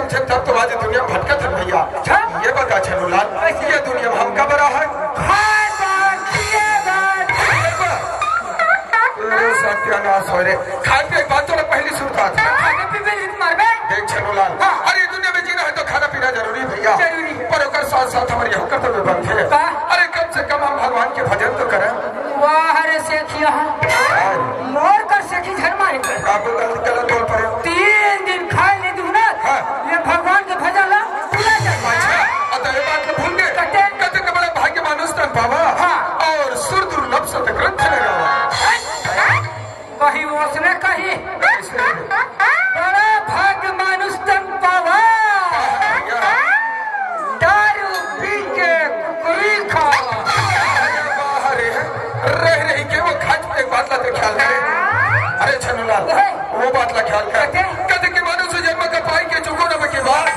पूछे तब तो आज दुनिया में भटकत है भैया। ये बता छनुलाल, ये दुनिया में हम का बड़ा है? सत्यानाश हो रे। खाए पे एक बात तो पहली सुनता था, देख छनुलाल, अरे दुनिया में जीना है तो खाना पीना जरूरी भैया, पर उसके साथ साथ हमारे यहाँ कर्तव्य बंद है। अरे कम से कम हम भगवान के भजन तो करें। वाह रे सेठिया, मोर कर सेठी घर मारे आपको गलत बोल पड़े। 3 दिन खाए नहीं दूना, ये भगवान के भजन ला पूरा जाए। अच्छा अतः बात को भूल गए, कहते के बड़ा भाग्य मानुष तन पावा और सुर दुर्लभ सत ग्रंथ लगावा। वही उसने कही, बड़ा भाग्य मानुष तन पावा, दारू पी के कुकरी खावा। रह रही के वो खाज एक बात ला तो ख्याल करे। अरे छनुलाल वो बात ला ख्याल कर, कहते कि मनुष्य जन्म का पाई के चुको न के बाद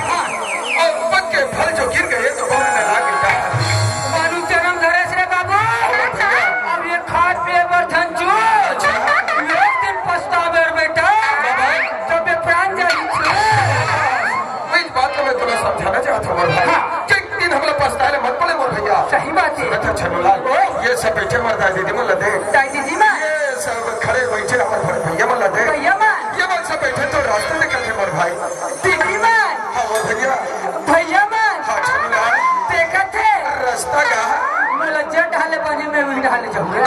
और पक के फल जो गिर गए तो बहुत न लाग गया। मानु जन्म धरे से बाबू, अब ये खाद पे बर्तन जो एक दिन पछतावे बेटा, जब ये प्राण जाई इस बात को मैं तुम्हें समझाना चाहता हूँ भाई, एक दिन हम लोग पछताए मत पड़े मोर भैया। सही बात है। अच्छा छनुलाल, ये सब बैठे मरता दीदी मन लदे, दीदी माँ ये सब खड़े बैठे हमारे भैया मन लदे, भैया माँ ये बात सब बैठे तो रास्ते निकलते मोर भाई। दीदी माँ हाँ वो भैया, भैया माँ हाँ छनुलाल देखा थे रास्ता का मतलब जट हाले पानी में उड़ हाले जाऊंगा।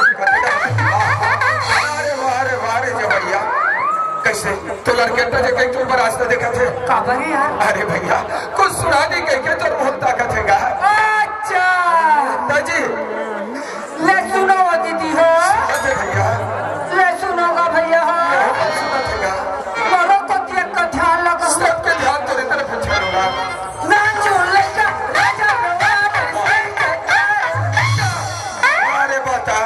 अरे वाह रे जो भैया, कैसे तो लड़के तो जगह तुम पर रास्ता देखा थे काबर है यार? अरे भैया कुछ सुना दी कह के तो बहुत ताकत है गा। अच्छा ताजी ले सुनो दीदी हो, भैया ले सुनोगा भैया हो, मरो को देख कर ध्यान लगा, सबके ध्यान तेरे तरफ छनुलाल। ना चोर लेकर राजा अरे बता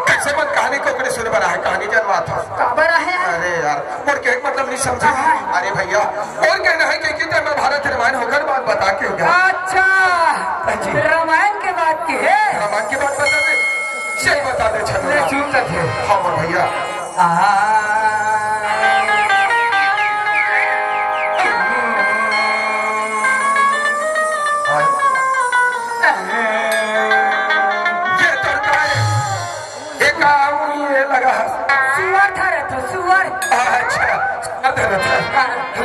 कैसे मत कहानी को अपने सुन बना है, कहानी जनवा था काबर है? अरे यार और क्या मतलब नहीं समझा। अरे भैया और कहना है कि कितने में भारत रामायण होकर बात बता के हो गया। अच्छा रामायण के बात की है, रामायण की बात बता दे, सही बता दे छनुलाल। चुप रखे। हाँ मोर भैया सुअर था रे तो सुअर। अच्छा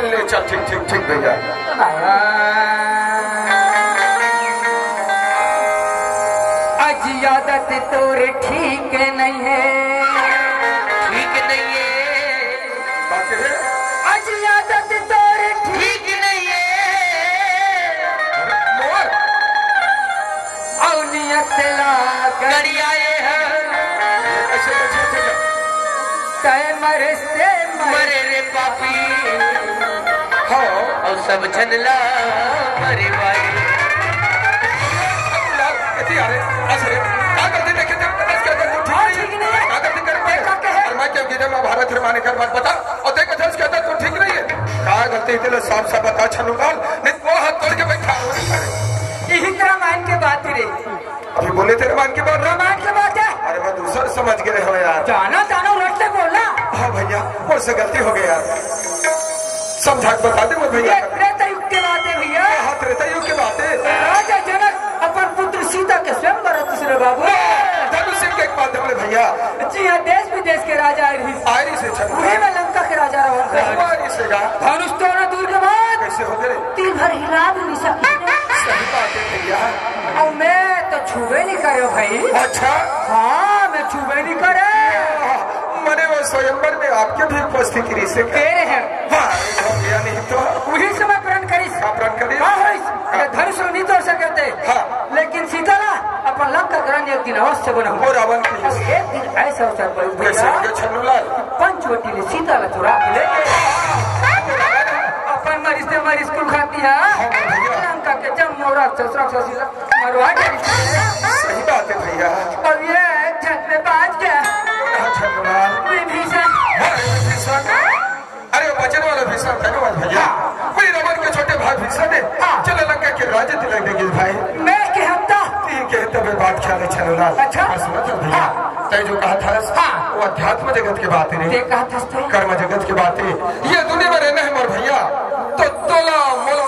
ले चल ठीक ठीक ठीक भैया। आज आदत तोरे ठीक नहीं है, ठीक नहीं है, आज आदत तोरे ठीक नहीं है, और नियत गड़ी आए हैं तय मरे से मरे रे पापी, हाँ और सब छनला मरे भाई। अरे असरे क्या करते देखे थे ठीक नहीं है, क्या करते कर मैं क्या गिरे मैं भारत रामायण कर बात बता और देख थे उसके अंदर तो ठीक नहीं है, क्या गलती तेरे साफ साफ बता छनुलाल, नहीं वो हाथ तोड़ के बैठा यही रामायण के बात रे, अभी बोले थे रामायण की बात। रामायण की बात है। अरे मैं दूसरा समझ गए हो यार, जाना जाना उलट से बोलना। हाँ भैया मुझसे गलती हो गई यार, समझा बता दे मुझे भैया। त्रेता युग की बात है भैया, हाँ त्रेता युग की बात है। राजा जनक अपन पुत्र सीता के स्वयं बरत रे बाबू, धनुष सिंह के एक बात है भैया। जी हाँ, देश विदेश के राजा आयरी से पूरे में लंका के राजा धनुष तोड़ना दूर के बाद कैसे हो गए, तीन भर हिला भी नहीं सकी। सही बात है भैया। और मैं तो छुबे नहीं करे भाई। अच्छा हाँ मैं छुबे नहीं करे, मैंने वो स्वयंवर में आपके भी उपस्थिति से तेरे हैं नहीं तो वही समय प्रण करी, प्रण करी धनुष नहीं तोड़ सकते। हाँ लेकिन सीता ना अपन लंका ग्रहण एक दिन अवश्य बना, और रावण की एक दिन ऐसा अवसर पर छनुलाल पंचवटी ने सीता ला चुरा के लेके अपन मरीज से मरीज स्कूल खाती है लंका के जम राक्षस मरवा के। सही बात है भैया। अब ये छत में बाज गया विभीषण, अरे बचने वाला भीषण धन्यवाद भैया। कोई रावण के छोटे भाई भीषण ने चलो लंका के राज्य तिलक देंगे भाई। मैं कहता कहते हुए बात ख्याल है छनुलाल। अच्छा सुना था भैया, तय जो कहा था वो अध्यात्म जगत की बात है, कहा था कर्म जगत की बात है। ये दुनिया में रहना है मोर भैया तो तोला मोला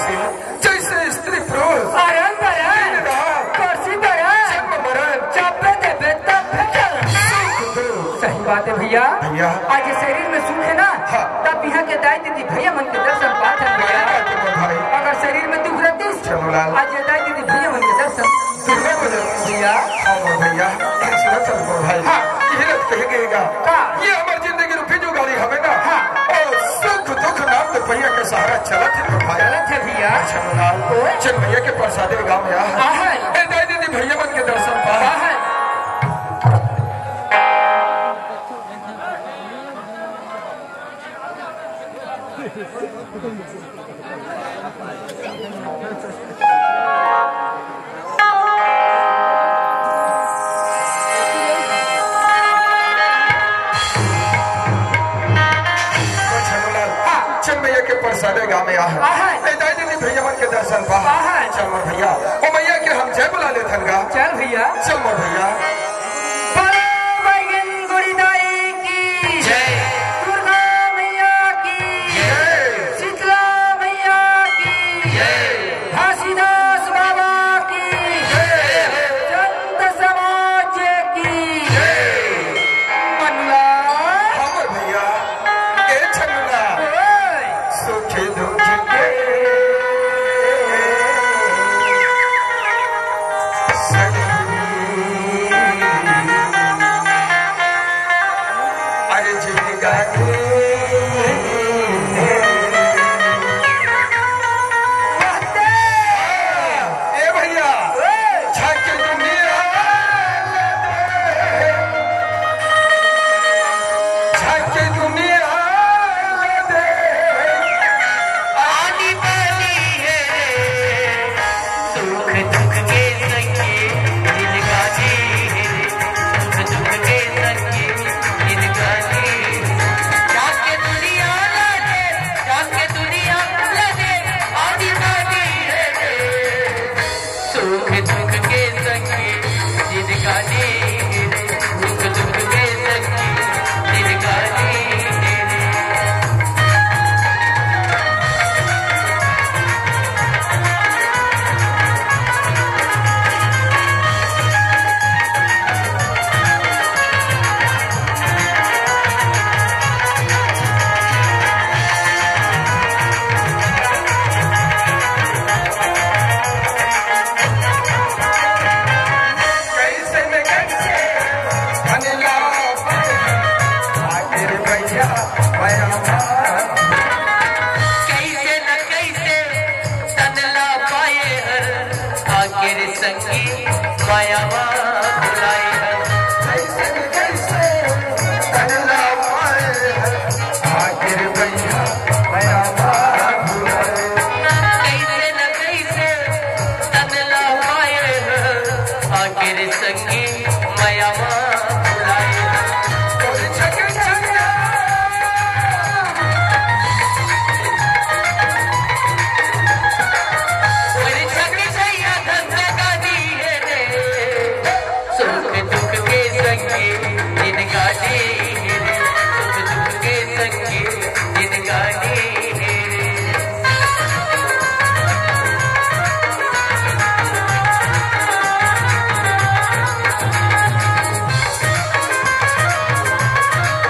हासिल जैसे स्त्री पुरुष आयन बरन कुर्सी बरन जन्म मरण चापे देबे तब भेटल सही बात है भैया भैया आज शरीर में सुख है ना तब यहाँ के दाई दीदी भैया मन के दर्शन पाते हैं भैया अगर शरीर में दुख रहती आज ये दाई दीदी भैया मन के दर्शन भैया भैया ये हमारी जिंदगी रुपी जो गाड़ी हमें ना और सुख दुख नाम तो भैया के सहारा चलत है भैया चल भैया के प्रसादे गाँव में दाई दीदी भैया मन के दर्शन पा प्रसादे गाँव में दाई दीदी भैया मन के दर्शन पा चल मोर भैया ओ भैया के हम जय बुला लेथन गा चल भैया चल मोर भैया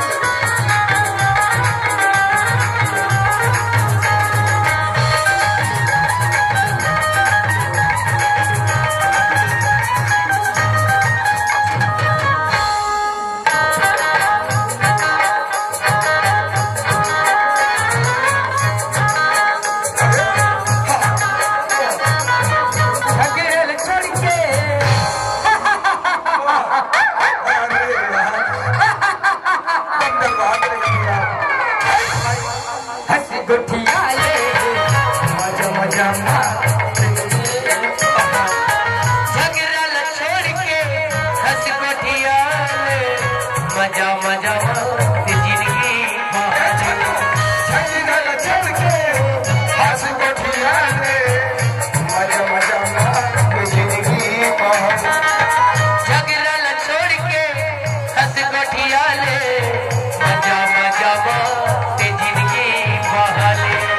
मजा मजा जिंदगी बहाले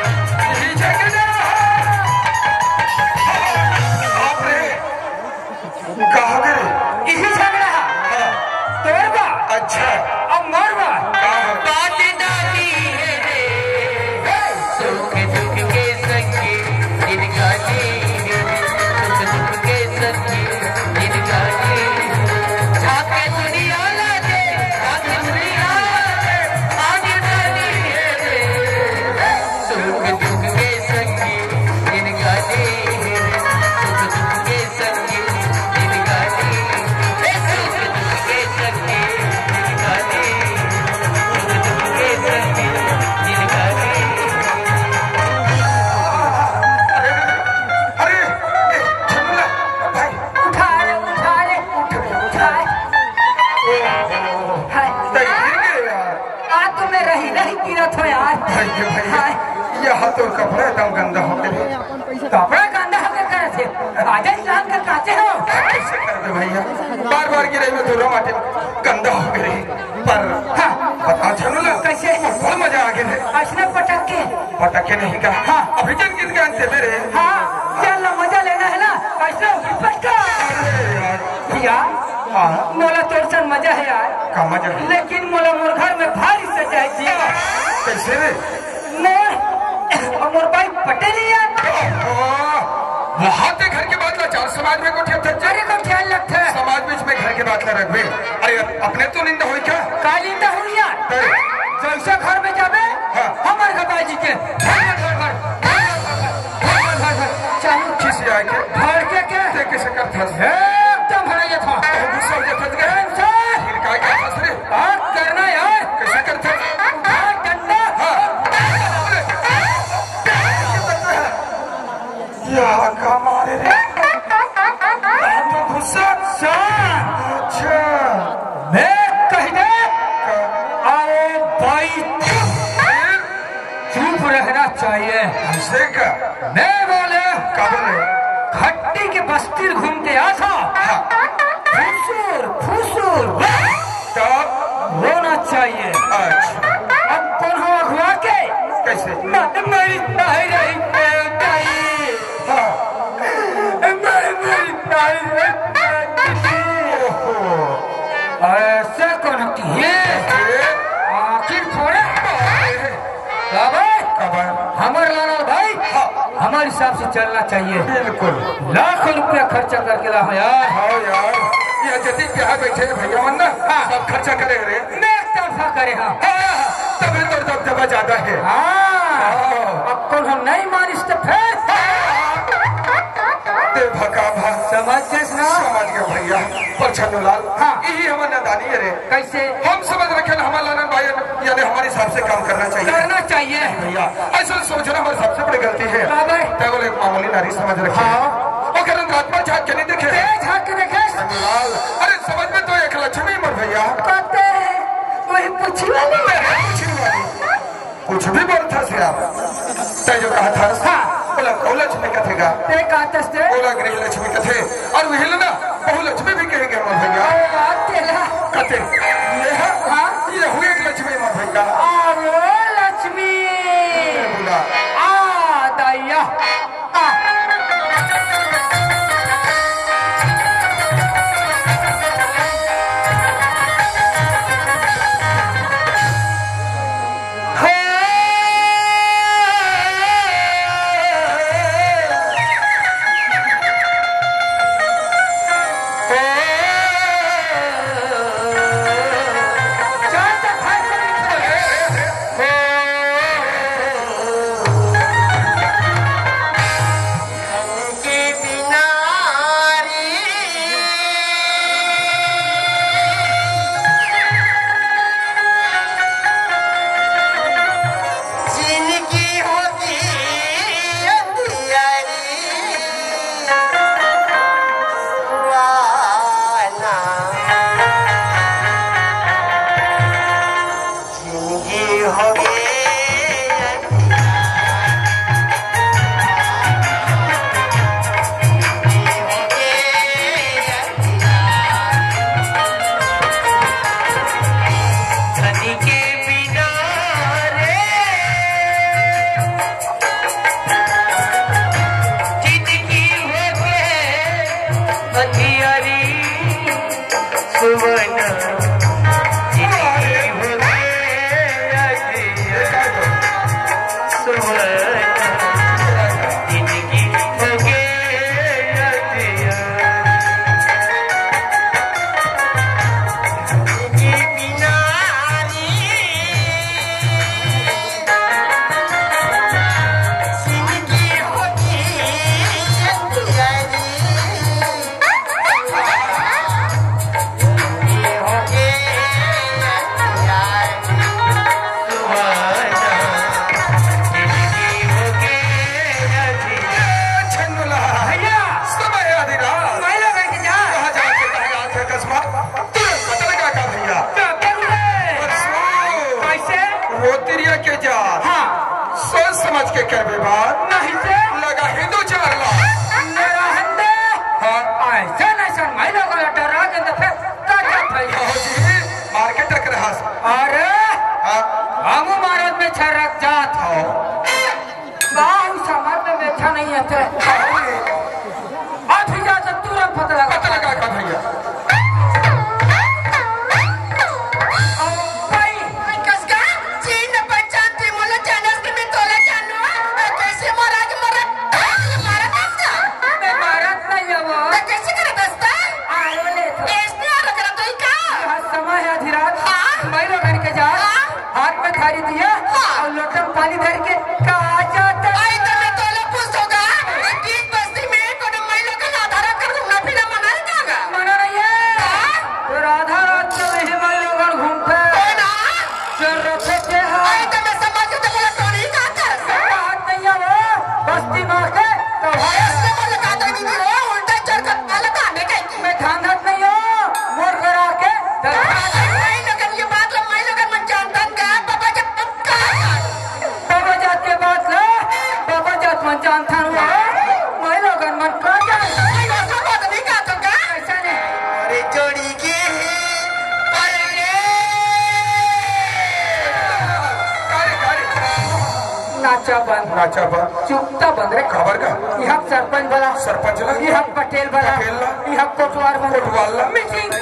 भाई के भैया ये हाथ और कपड़ा एकदम गंदा हो गए। कपड़ा गंदा हो गया कैसे आजा स्नान कर कहते हो कैसे कर दे भैया बार बार गिरे में धूरा माटी गंदा हो गई पर बता छनुला कैसे बहुत मजा आ गया असने पटके नहीं का अभी जन किन के अंते मेरे चल मजा लेना है ना कैसे पटका भैया मोला तोर सन मजा है यार का मजा है लेकिन मोला मोर घर में भारी सजाए जी कैसे रे मोर भाई पटेल यार वहाँ ते घर के बात ला चार समाज में को अरे को ख्याल रखता है समाज बीच में घर के बात ला रखबे अरे अपने तो निंदा हुई क्या का निंदा हुई यार जैसा घर में जाबे हमारे गबाजी के चालू किसी आए के घर के ते कैसे करता है एकदम भराइए था गुस्सा हो जाता है फिर काय क्या फंस रे करना यार कैसे करता डंडा या का मारे रे तो गुस्सा अच्छा मैं कह दे आओ भाई चुप रहना चाहिए ऐसे का मैं बोले का बोले खट्टी के बस्ती घूमते आ था फुसूर फुसूर होना चाहिए अच्छा अब कौन हो अगुआ के कैसे मेरी नहीं रही ऐसे कौन है आखिर थोड़े हमारे लाला भाई हमारे हिसाब से चलना चाहिए बिल्कुल लाखों रुपया खर्चा करके ला यार हाँ यार ये जति प्यार बैठे भैया मन ना सब खर्चा करे रे मैं तरफा करे तभी तो दबदबा ज्यादा है अब कौन हम नहीं मानिस तो फिर समझ गए भैया पर छन्नूलाल यही हमारे नादानी है रे कैसे हम समझ रखे हमारे लालन भाई यानी हमारे हिसाब से काम करना चाहिए भैया ऐसा सोचना हमारी सबसे बड़ी गलती है केवल एक मामूली नारी समझ रखे आत्मा झाँक के नहीं देखे छन्नूलाल अरे समझ में तो एक लक्ष्मी मर भैया वही पूछी वाली कुछ भी बोलता से आप तय जो कहा था बोला लक्ष्मी कथेगा बोला गृह लक्ष्मी कथे और वही ना बहु लक्ष्मी भी कहेंगे मर भैया कथे ये हुए एक लक्ष्मी मर भैया लक्ष्मी बोला दैया के विवाद नहीं से लगा हिंदू चार ला मेरा हंदे हाँ ऐसा नहीं महिला को डरा के तो फिर क्या भैया जी मार्केट रख रहा अरे हाँ हम महाराज में छरक जात हो गाँव समाज में अच्छा नहीं है अभी जा तो तुरंत पता लगा का भैया हाथ में थारी दिया और लोटा पानी भर के कहा जाता है तो मैं तो लोग पूछ होगा तीन बस्ती में कोई महिला का आधार कर घूमना फिरना मना नहीं जाएगा मना नहीं है तो राधा रात में वही महिला का घूमता है ना चल रखे थे आई तो मैं समझ के तो बोला टोनी का बात नहीं है वो बस्ती मार के तो ऐसे बोले का तो नहीं वो उल्टा चढ़ कर अलग आने का मैं ध्यान रख नहीं हूं मोर करा के जानता हूँ मैं लोगों मन को ऐसा बात नहीं कहा तुम क्या ऐसा नहीं अरे जोड़ी के नाचा बंद चुपता बंद रे खबर का यहाँ सरपंच वाला यहाँ पटेल वाला यहाँ कोटवार वाला मीटिंग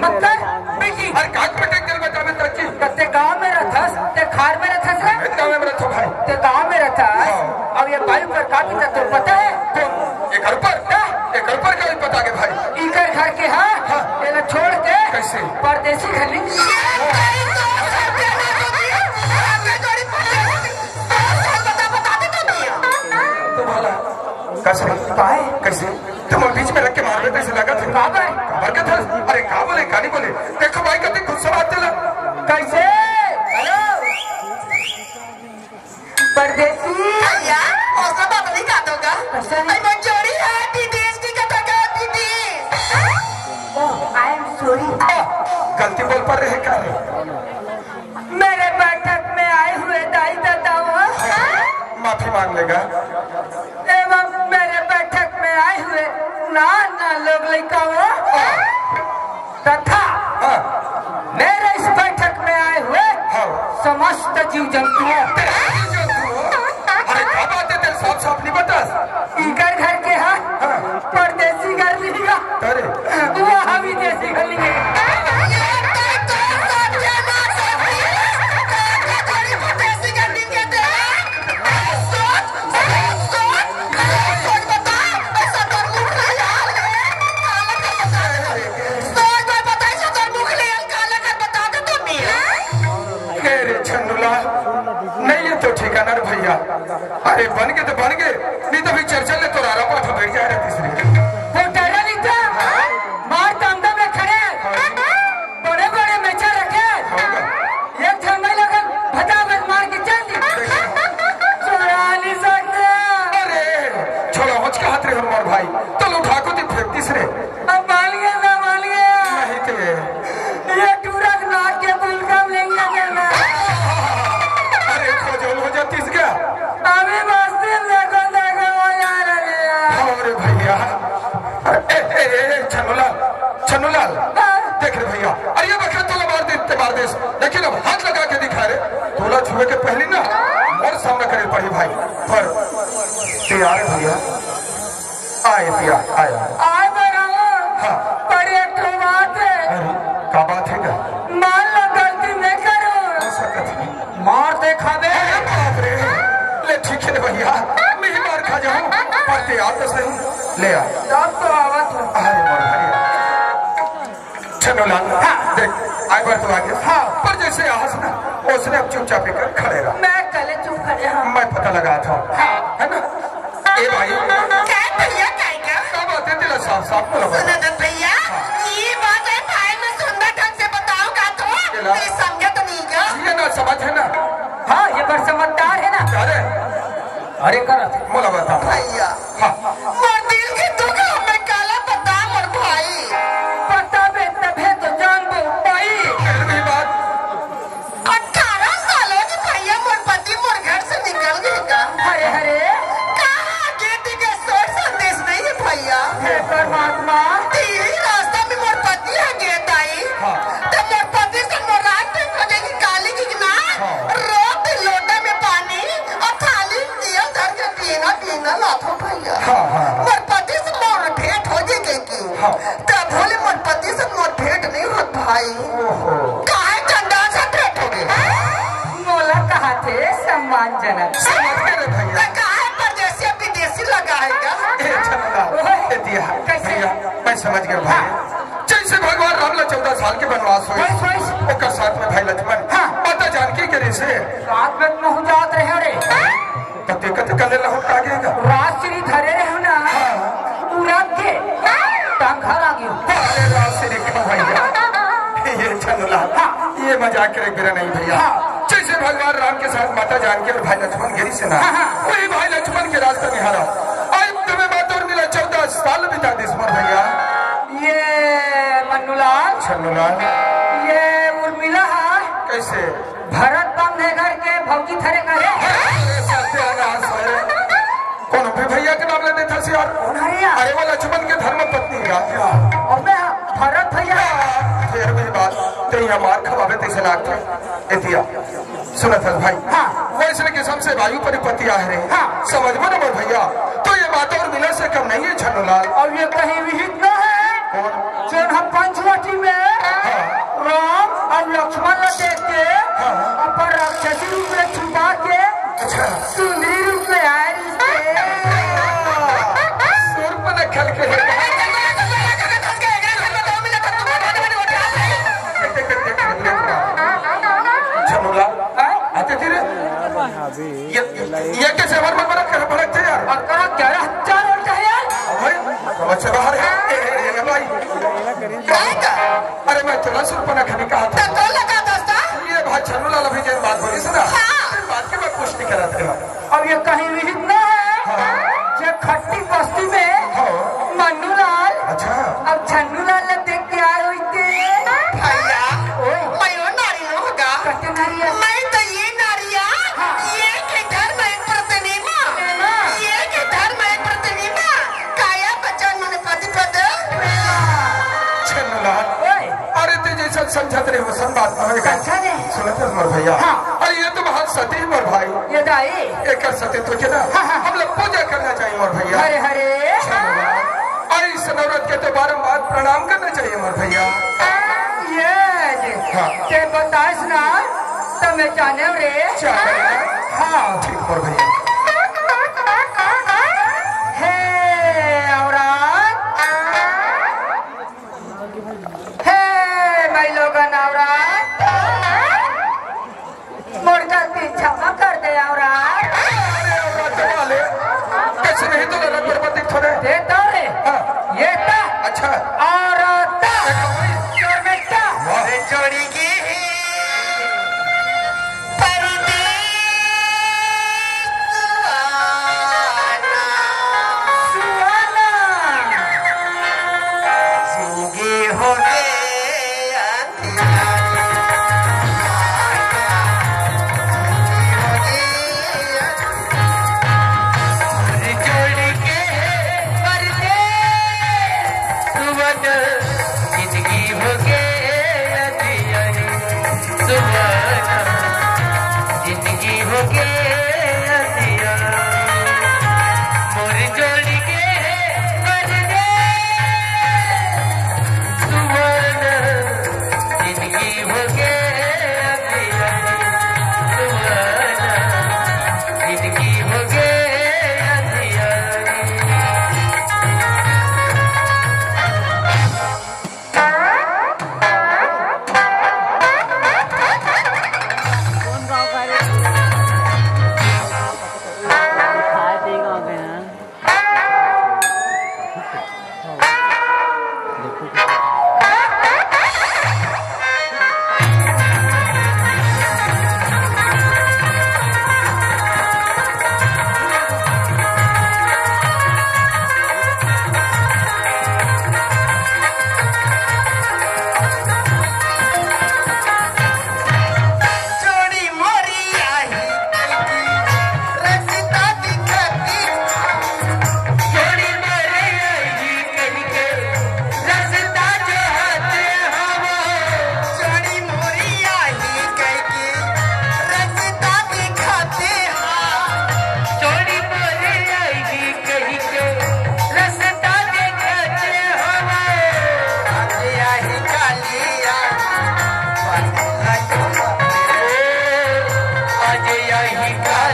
मतलब मीटिंग अरे काट पटेल चल बता मैं तच्ची कते गांव में रहथस ते खार में रहथस रे गांव में रहथो भाई ते गांव में रहता है अब ये वायु पर काफी तो पता है एक घर पर क्या पता के भाई इकर घर के हाँ ये छोड़ के कैसे परदेसी घर तो भला कैसे तुम बीच में रख के मार देते ऐसे लगा था काबर के था अरे का बोले का नहीं बोले देखो भाई कभी गुस्सा आते ला कैसे हेलो परदेसी भैया ऐसा बात नहीं कहता होगा मैं चोरी है विदेश की कथा का विदेश आई एम सॉरी गलती बोल पर रहे क्या मेरे बैठक में आए हुए दाई दादा माफी मांग लेगा एवं मेरे बैठक में आए हुए ना लोग लड़का तथा मेरे इस बैठक में आए हुए समस्त जीव जंतुओं अरे क्या बात है तेरे साफ नहीं बता इकर घर के हाँ परदेसी घर लिखा अरे वहाँ विदेशी घर लिखे नहीं ये तो ठिकाना रे भैया अरे बन गए नहीं तो भी चर्चा ले तो रारा पाठ बैठ जा रहे तीसरी वो डरा नहीं था मार दमदम में खड़े बड़े बड़े मेचा रखे एक झरना लगा फटाफट मार के चल दी चुरा नहीं सकते अरे छोड़ा होच का हाथ रे हमार भाई तो लो ठाकुर ती फेंक तीसरे अब मान गया नहीं तो ये टूरक नाक के बुलगम नहीं लगना अरे खोजल हो जा तीस गया अभी बस्ती देखो वो यार अरे भैया छन्नूलाल देख रहे भैया अरे बखरे तोला मार दे लेकिन अब हाथ लगा के दिखा रहे तोला छुए के पहले ना और सामना करे पड़ी भाई पर तैयार भैया आया आए हाँ पर एक तो बात है अरे का बात है क्या मान लो गलती नहीं करो मार दे खा दे बाप रे ले ठीक है भैया मैं ही मार खा जाऊं पर तैयार तो सही ले आ तब तो आवत हो अरे मोर भैया छन्नूलाल देख आए बार तो आगे हाँ पर जैसे आहस ना उसने अब चुपचाप कर खड़े रहा मैं कले चुप खड़े हाँ मैं पता लगा था है ना ए भाई क्या भैया क्या बात है तेरा साफ बोला भाई भैया ये बात है भाई मैं सुंदर ढंग से बताऊंगा तो समझे तो नहीं क्या ये ना समझ है ना हाँ ये बड़ समझदार है ना अरे कर बोला बता भैया हाँ मोर दिल के दुख में काला पता मोर भाई पता बे तभे तो जान बो भाई बात 18 सालों की भैया मोर पति मोर घर से भगवान जनक। समझ गए रे भैया। काहे परदेसी अब विदेशी लगाएगा? दिया भैया मैं समझ गया भाई। जैसे भगवान राम ला 14 साल के वनवास हुए ओकर साथ में भाई लक्ष्मण माता जानकी के रे से रात में नहीं जात रहे रे तो देखत कले लहुट कागेगा रात्रि धरे रहे ना उड़ात के टांगा लागियो। अरे रात से देखा भैया ये चंदला ये मजाक करे बिना नहीं भैया। जैसे भगवान राम के साथ माता जानकी और भाई लक्ष्मण गिरी से ना वही भाई लक्ष्मण के रास्ते में हारा आज तुम्हें बात और मिला 14 साल बिता दिस पर भैया। ये मन्नूलाल चंदलाल ये उर्मिला है कैसे भरत बंधे घर के भौजी थरे करे कौन भी भैया के नाम लेते थे यार? अरे वो लक्ष्मण के धर्म पत्नी का अबे भरत भैया फिर मेरी बात तेरी हमार खवाबे तैसे लागते एतिया सुनत है भाई। वैसे के सबसे वायु परिपति आ रहे समझ में ना भैया तो ये बात और मिला से कम नहीं है छन्नूलाल। और ये कहीं विहित न है जो हम पंचवटी में राम और लक्ष्मण को देख के अपन राक्षसी रूप में छुपा के सुंदरी रूप में आए खेल के ये कैसे हमारे मन बना कर भड़क थे यार और कहा क्या हत्यार होता है यार समझ से बाहर है भाई। अरे मैं चला सुरपना खाने कहा था तो लगा दोस्ता ये भाई छन्नूलाल अभी जैसे बात बोली सुना बात के मैं पुष्टि करा था। अब ये कहीं विहित न है जो खट्टी बस्ती में मन्नूलाल अच्छा अब छन्नूलाल ने देख के आए हुई थे भैया मैं वो नारी होगा कट्टे नारिया मैं तो ये नारिया ये के धर्म एक प्रतिनिमा ये के धर्म एक प्रतिनिमा काया बच्चन मन पतिपद छन्नूलाल अरे ते जैसा समझत रहे हो सन बात में कैसा ने सुनत है मोर भैया। अरे ये तो बहुत सती मोर भाई ये दाई एक सती तो के ना हम लोग पूजा करना चाहिए मोर भैया। हरे हरे अरे इस नवरत के तो बारंबार प्रणाम करना चाहिए मोर भैया। ये ते बताइस ना तो मैं जाने रे हाँ ठीक मोर भैया। हे औरत हे मैं लोगन औरत मुड़कर तीन क्षमा कर दे औरत कैसे नहीं तो रंग बर्बादी थोड़े देता है ये ता अच्छा औरत बेटा जोड़ी की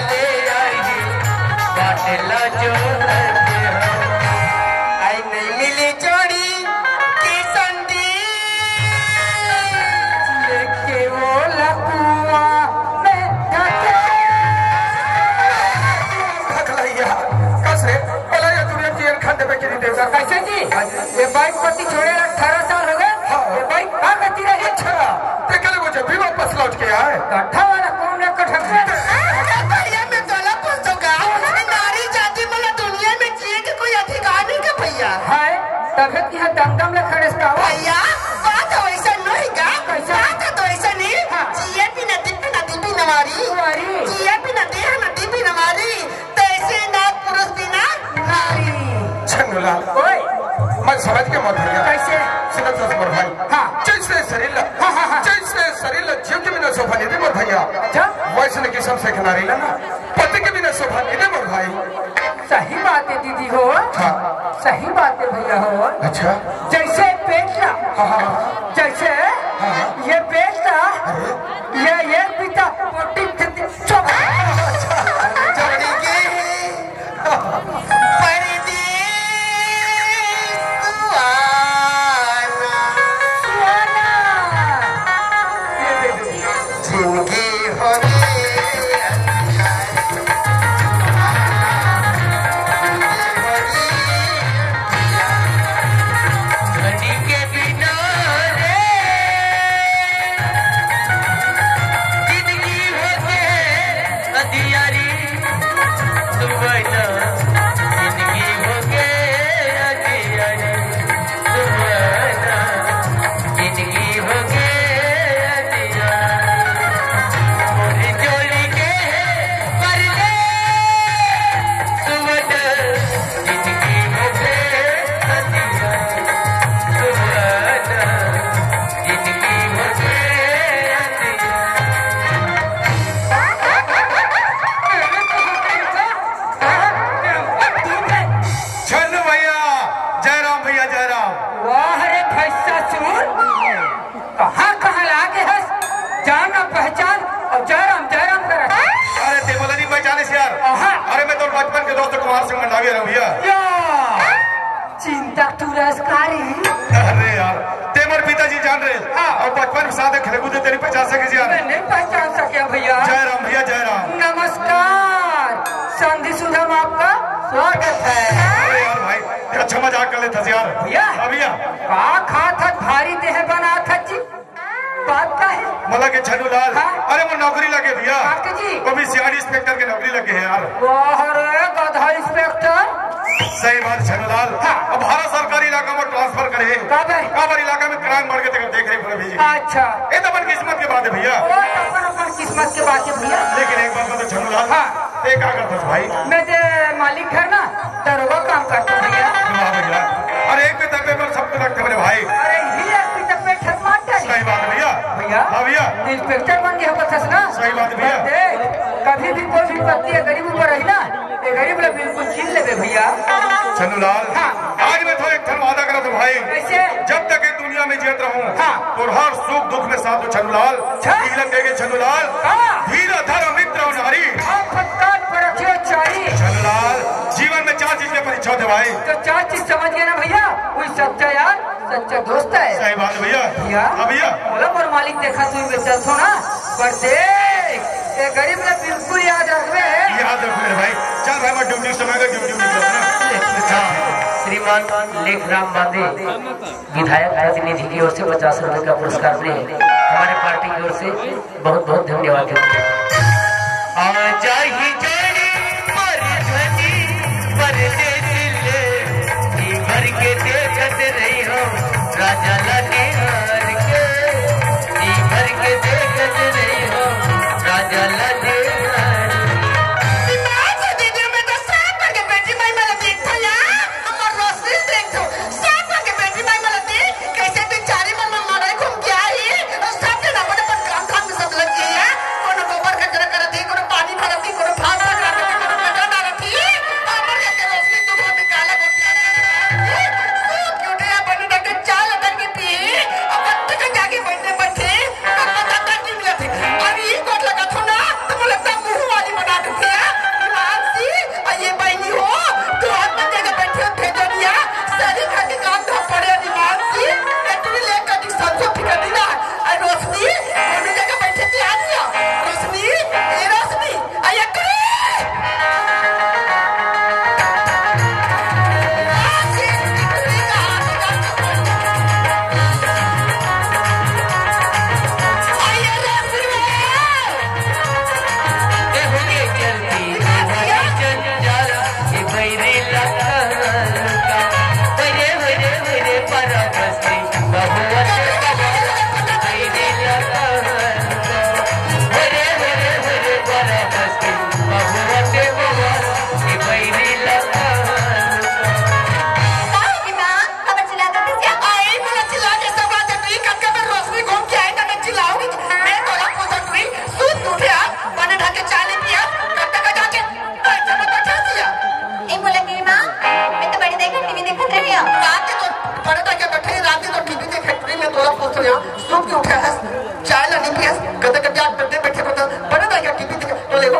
ले आई बाटला जो आई नहीं मिली जोड़ी की संदी लेके वो लकुआ में कैसे जी ये बाइक पति छोड़े 18 साल हो गए ये बाइक कहाँ करती रही अच्छा देखले मुझे भी वापस लौट के आए कट्ठा वाला कौन है कट्ठा भैया मैं तोला पूछूंगा नारी जाति वाला दुनिया में जिए के कोई अधिकार नहीं का भैया है तबियत की दमदम ले खड़े का भैया बात वैसा नहीं का कैसा? बात तो ऐसा नहीं जिए भी नदी भी नवारी जिए भी नदी भी नवारी तैसे ना पुरुष बिना नारी छन्नूलाल ओए मैं समझ के मत भैया कैसे सिनत रसमर भाई हाँ। जैसे शरीर जीव के बिना शोभा नहीं दे मत भैया अच्छा वैसे किस्म से खिलाड़ी ना पति के बिना शोभा नहीं दे मत भाई सही बात है दीदी हो हाँ सही बात है भैया हो अच्छा जैसे बेटा हाँ जैसे ये बेटा ये पिता पोटी जोड़ी के परदेस जिंदगी हो चिंता तू रसकारी अरे यार तेमर पिताजी जान रहे और बचपन में साथ खेले कूदे तेरी पहचान सके यार नहीं पहचान सके भैया जय राम भैया जय राम नमस्कार संधि सुधम आपका स्वागत है अरे यार भाई अच्छा मजाक कर लेता यार भैया भैया का खा था भारी देह बना था जी बात का है मला के छन्नूलाल अरे वो नौकरी लगे भैया जी वो भी सीआईडी इंस्पेक्टर की नौकरी लगे है यार वाह रे गधा इंस्पेक्टर सही बात छन्नूलाल अब भारत सरकारी इलाका में ट्रांसफर करे काबर इलाका में क्राइम बढ़ के देख रहे भेजी अच्छा ये तो अपन किस्मत की बात है भैया अपन किस्मत की बात है भैया लेकिन एक बात तो छन्नूलाल ये क्या करता भाई मैं जो मालिक घर ना दरोगा काम करता हूँ भैया अरे एक भी तबे पर सबको लगते मेरे भाई अरे ये एक भी तबे ठरमाता सही बात है भैया भैया हाँ भैया इंस्पेक्टर बन गया होगा ना सही बात है भैया देख कभी भी कोई भी व्यक्ति है गरीब ऊपर रही ना ये गरीब लोग बिल्कुल छीन ले भैया छन्नूलाल आज मैं तो एक वादा करा था भाई कैसे जब तक इस दुनिया में जीत रहूं तो हर सुख दुख में साथ दो छन्नूलाल छन्नूलाल धीरा धर्म मित्र और नारी छन्नूलाल जीवन में 4 चीज की परीक्षा होते भाई तो 4 चीज समझ गए ना भैया वही सच्चा यार सच्चा दोस्त है सही बात है भैया भैया बोला मोर मालिक देखा तू बेचल थो ना पर देख ये गरीब ने बिल्कुल याद रखबे याद रखबे भाई चल भाई मैं ड्यूटी समय का ड्यूटी निकलना श्रीमान लेखराम बांदे विधायक प्रतिनिधि की ओर से 50 रुपए का पुरस्कार मिले हमारे पार्टी की ओर से बहुत बहुत धन्यवाद भर के देखत रही हो राजा लाने हार के भर के देखत रही हो राजा लाने कैसे बेचारी मन में मरे घूम के आई सब दिन अपन अपन काम में सब लग गई है कोनो को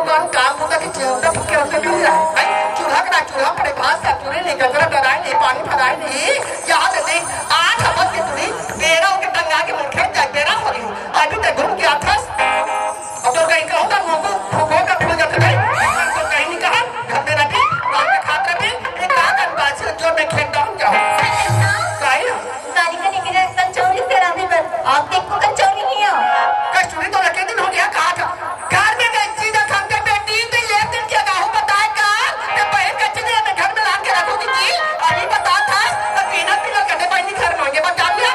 कौन काम होता कि चिंता क्या होता क्यों रहा है चूल्हा का चूल्हा पड़े भात का चूल्हे नहीं गजरा डराए नहीं पानी भराए नहीं याद दे 8 हफ्ते की तुड़ी बेड़ा के टंगा के मुखे जा बेड़ा हो रही अभी तक घूम के आता अब तो कहीं कहूँ तो मुंह फूको का फूल जाते हैं तो कहीं नहीं कहा घर में रखी रात में खाते रहे एक आध बात जो मैं खेत डाउन जाऊँ आप देखो कचौरी नहीं हो कचौरी तो रखे दिन हो गया कहा था घर में गई चीज खाते बेटी तो ले दिन क्या गाहू बताए का तो पहले कचौरी मैं घर में ला के रखूंगी जी अभी बता था तो बिना बिना करने पहले घर मांगे बता दिया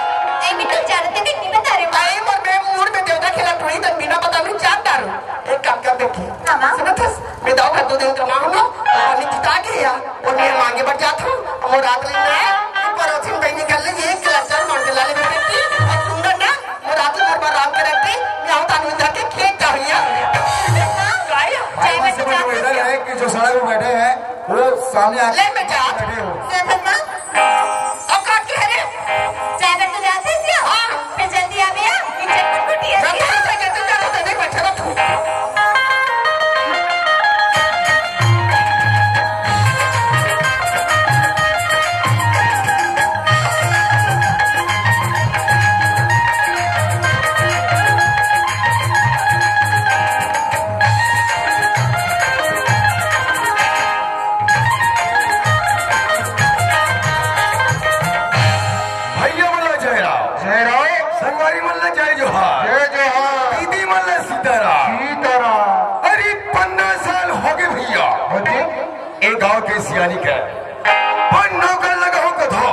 एक मिनट जानते थे नहीं बता रहे भाई और मैं मूड में देवता खिला थोड़ी तो बिना बता मैं जान डालूं एक काम कर देखिए सुनो तो मैं दाव का 2 दिन कमा हूं पानी खिता गया और मैं मांगे बच जाता हूं और रात लेना है परोसिन भाई निकल ले ये गिलास मांग ला ले बेटी कि जो सड़क में बैठे हैं वो सामने आके बैठे हो अब काट के है रे चाय तो जाते हैं हां फिर जल्दी आ गया किचन में कुटिया से कैसे करो तो देख बैठा रहो गांव के सियानी का पर नौकर लगाओ कथो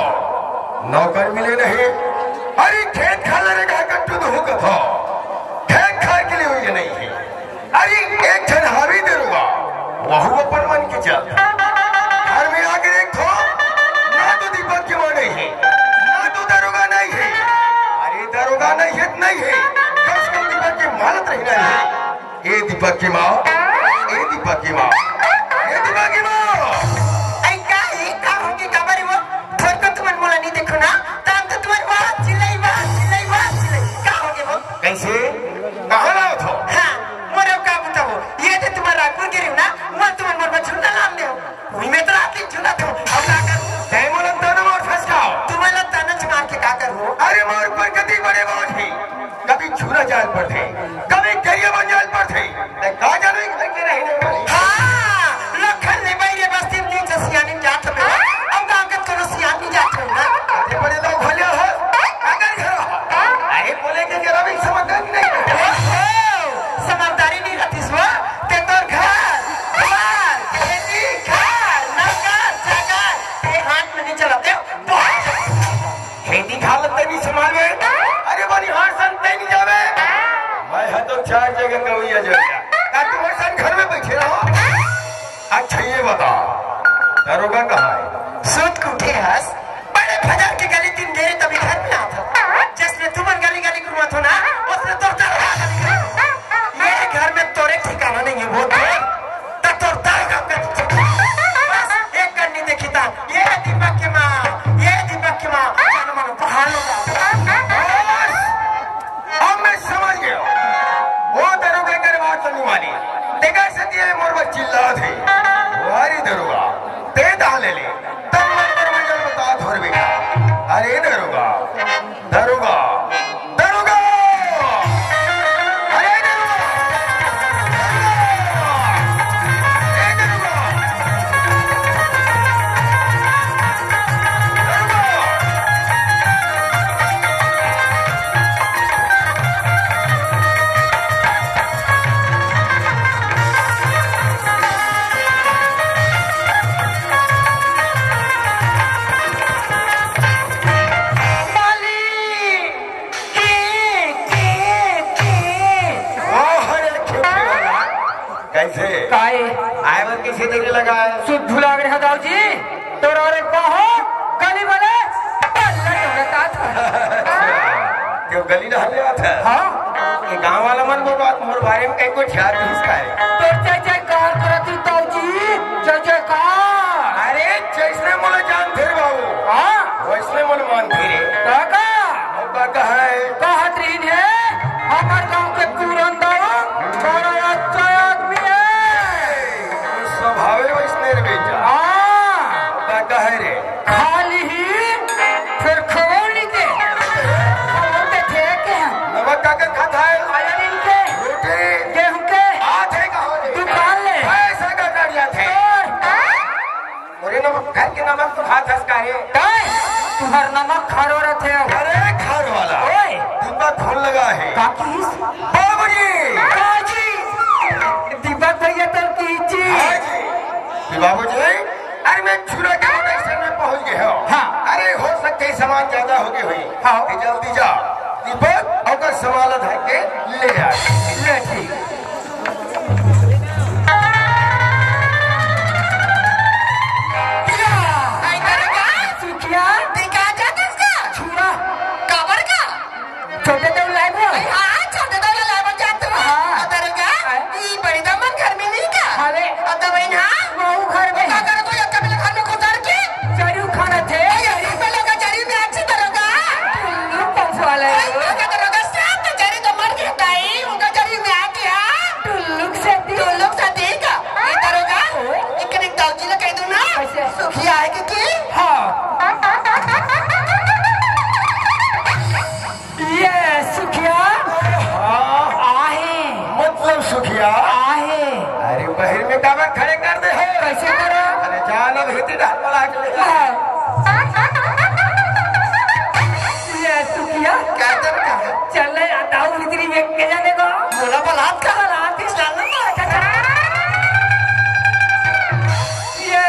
नौकर मिले नहीं अरे खेत खा लगा कट्टू तो हो कथो खेत खा के लिए हुई नहीं है अरे एक जन हावी देगा वह अपन मन की चल घर में आकर एक थो ना तो दीपक की मां नहीं है ना तो दरोगा नहीं है अरे दरोगा नहीं है कम से कम दीपक की मालत रहना है ये दीपक की माँ ये दीपक की माँ कैसे कहाँ लाओ थो हाँ मोरे का बताओ ये तो तुम्हारा रायपुर के रिव ना मैं तुम्हारे मोर में झुंडा लाम दे हुई मैं तो रात दिन झुंडा थो अब क्या करूं डेमोलन ताना मोर फंस जाओ तुम्हारा ताना मार के क्या करूं अरे मोर पर कभी बड़े बोझ ही कभी छुरा जाल पर थे कभी करिया बंजाल पर थे कहा जाने करके रहने वाली हाँ लखन ने बैरे बस्ती में नीचे सियानी जात में अब गांव के कोनो सियानी जात है ना ये बड़े लोग भले हो अगर घर अरे बोले के जरा भी समझदारी नहीं समझदारी नहीं रहती सो ते तोर घर बार खेती घर नौकर जगह ये हाथ में नहीं चलाते खेती हालत नहीं संभाल में अरे बनी हाथ संते नहीं जावे मैं है तो 4 जगह कविया जाएगा तुम्हारे साथ घर में बैठे रहो अच्छा ये बता दरोगा कहाँ है सूत कुठे हस बड़े फजर की गली 3 गेरे तभी घर में आता जिसने तुम्हारे गली गली घुमा था ना उसने तो ये घर में तोरे ठिकाना नहीं है वो तोर काम कर बस एक करनी देखी था ये दीपक की माँ जानो मानो पहाड़ लोग अब मैं समझ गया वो दरोगा कर बात सुनने वाली देखा सती है मोर बच्ची ला थे वारी दरोगा ते डाले ले तब मैं दरवाजा बता धोर बेटा अरे दरोगा दरोगा दरोगा अरे दरोगा कैसे काहे आयवर किसी देने लगा है शुद्ध लाग रहा दाऊ जी तोरा रे कहो गली वाले पल्ला टोड़ता था क्यों गली ना हले आता हां ये गांव वाला मन वो बात मोर बारे में कहीं को ध्यान नहीं इसका है तो जय जयकार करती दाऊ जी जय जयकार अरे जैसे मोला जान फिर बाबू हां वैसे मोल मान फिरे काका काका है कहतरीन है हमार गांव के पूरन दाऊ बड़ा अच्छा आदमी है घर के नमक तो खात हस काहे? तुम्हार नमक खारो रहते हो। अरे खार वाला ओए दीपक फोन लगा है। काकीस बाबूजी काजी दीपक भैया तो कीची हाजी बाबूजी। अरे मैं छुरा के स्टेशन में पहुंच गया हूँ। हाँ। अरे हो सकते ही सामान ज्यादा हो गई हुई। हाँ। जल्दी जा दीपक और सामान धर के ले आ। ले ठीक सुखिया दिखा जाता इसका छुरा कवर का छोटे तो लाइव हो। हाँ छोटे तो लाइव जाते हो। हाँ। अतरगा ये बड़ी दमन घर में नहीं का। अरे अतरगा ना वो घर में अगर तो एक कभी घर में गुजार के चरू खाना थे यारी पे लगा चरी में अच्छी तरहगा पंच वाले लगा तरहगा सब तो चरी तो मर गया ताई उनका चरी में आ गया टुल्लुक से देगा ये तरहगा इकने दाऊजी ने कह दो ना सुखिया है कि हाँ ये सुखिया आहे मतलब सुखिया आहे। अरे बहर में काबर खड़े कर दे हो। कैसे करो? अरे जाना भीती डाल वाला के ले। ये सुखिया क्या करता है चल दाऊ भीतरी में के जाने को बोला बलात का हाथ इस डालना ये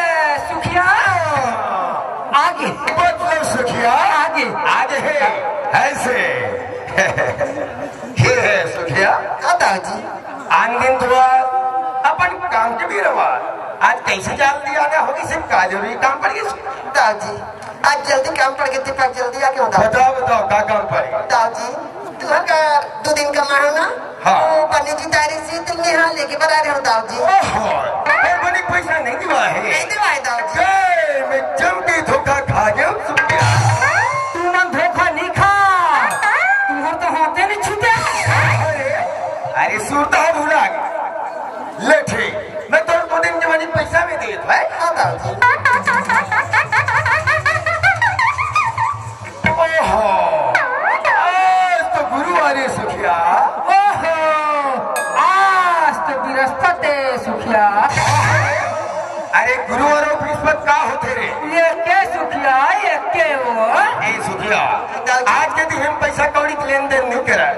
सुखिया आगे मतलब सुखिया आगे आगे है ऐसे ये है सुखिया। हाँ दाऊजी आन दिन दुआ अपन काम के भी रवा आज कैसे जाल दिया ना होगी सिर्फ का जरूरी काम पड़ गई। दाऊजी आज जल्दी काम पड़ गया दीपक जल्दी आके बताओ बताओ का काम पड़ेगा। दाऊजी तुम्हार का 2 दिन का माह ना। हाँ। पन्नी की तारीख से तुम यहाँ लेके बना रहे हो दाऊजी। मैंने पैसा नहीं दिवा है। नहीं दिवाए दाऊजी। मैं जम के धोखा खा गया सुखिया। तू ना धोखा नहीं खा तुम्हार तो हाथे नहीं छूटे। अरे सूरता भूला गया ले ठीक मैं तो 2 दिन जवानी पैसा भी दे दो। हाँ दाऊजी ओहो आज तो गुरुवार है सुखिया। ओहो आज तो बृहस्पति है सुखिया। अरे गुरुवार और बृहस्पति का होते रे? ये के सुखिया ये के वो ए सुखिया आज के दिन हम पैसा कौड़ी के लेन देन नहीं करा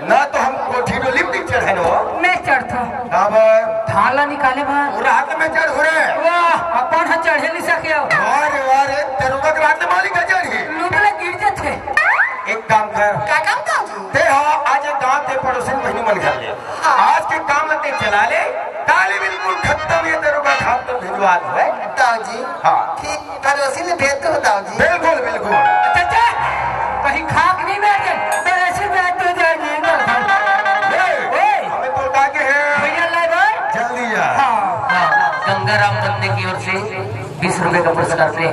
ना तो हम कोठी डोली में चढ़े नो। मैं चढ़ता थाला निकाले बा रात में चढ़ हो रहे। वाह अपन हाथ चढ़े नहीं सके अरे वारे तेरुगा के रात में मालिक का चढ़ी लुबले गिर जाते। एक काम कर क्या काम दाऊजी ते हाँ आज एक गांव ते पड़ोसी महीने मन कर ले। आज के काम ते चला ले ताली बिल्कुल खत्म ये तेरुगा खाप तो भिजवा दो। दाऊजी हाँ ठीक पड़ोसी ने भेज दो दाऊजी। बिल्कुल बिल्कुल चाचा कहीं खाक नहीं बैठे तो ऐसे बैठ तो जाएंगे हमें तो के है भैया लाए भाई जल्दी आ। गंगाराम बंदे की ओर से 20 रुपए का पुरस्कार से